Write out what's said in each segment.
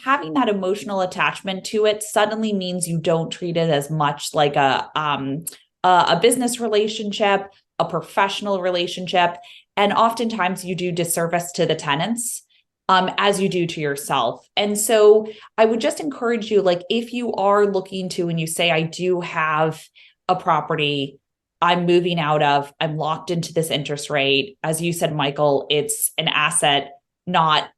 having that emotional attachment to it suddenly means you don't treat it as much like a business relationship, a professional relationship, and oftentimes you do disservice to the tenants as you do to yourself. And so I would just encourage you, like, if you are looking to, and you say, I do have a property I'm moving out of, I'm locked into this interest rate. As you said, Michael, it's an asset, not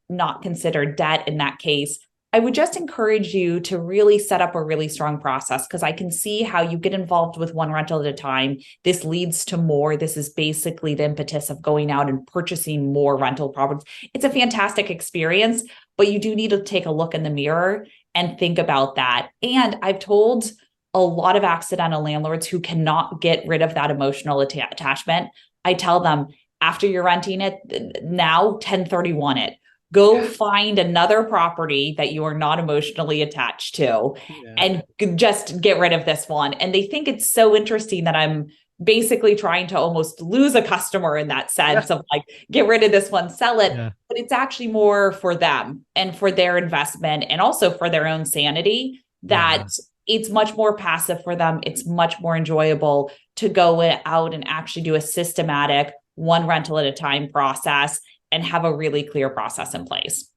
considered debt in that case. I would just encourage you to really set up a really strong process, because I can see how you get involved with one rental at a time. This leads to more. This is basically the impetus of going out and purchasing more rental properties. It's a fantastic experience, but you do need to take a look in the mirror and think about that. And I've told a lot of accidental landlords who cannot get rid of that emotional attachment. I tell them, after you're renting it, now 1031 it. Go find another property that you are not emotionally attached to, and just get rid of this one. And they think it's so interesting that I'm basically trying to almost lose a customer in that sense of like, get rid of this one, sell it. But it's actually more for them and for their investment, and also for their own sanity, that it's much more passive for them. It's much more enjoyable to go out and actually do a systematic one rental at a time process and have a really clear process in place.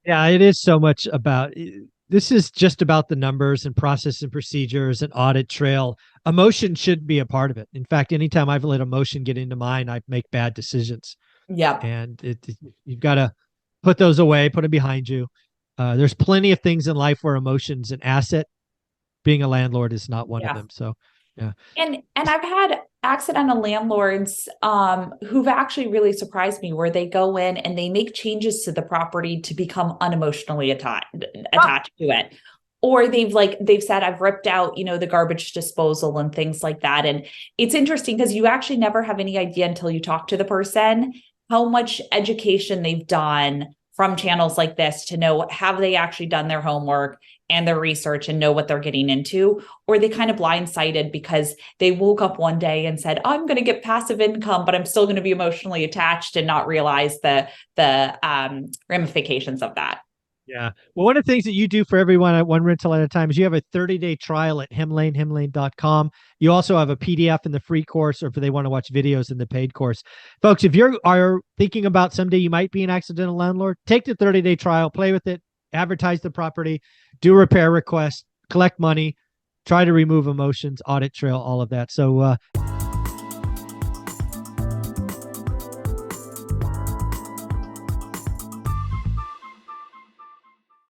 Yeah, it is so much about, this is just about the numbers and process and procedures and audit trail. Emotion should be a part of it. In fact, anytime I've let emotion get into mine, I make bad decisions. Yeah. And you've got to put those away, put them behind you. There's plenty of things in life where emotion's an asset. Being a landlord is not one of them. So, yeah. And I've had accidental landlords who've actually really surprised me, where they go in and they make changes to the property to become unemotionally attached to it. Or they've said, I've ripped out, the garbage disposal and things like that. And it's interesting because you actually never have any idea until you talk to the person how much education they've done from channels like this to know, have they actually done their homework and their research and know what they're getting into, or they kind of blindsided because they woke up one day and said, I'm going to get passive income, but I'm still going to be emotionally attached, and not realize the ramifications of that. Yeah. Well, one of the things that you do for everyone at One Rental at a Time is you have a 30-day trial at hemlane.com. You also have a PDF in the free course, or if they want to watch videos in the paid course. Folks, if you are thinking about someday you might be an accidental landlord, take the 30-day trial, play with it, advertise the property, do repair requests, collect money, try to remove emotions, audit trail, all of that. So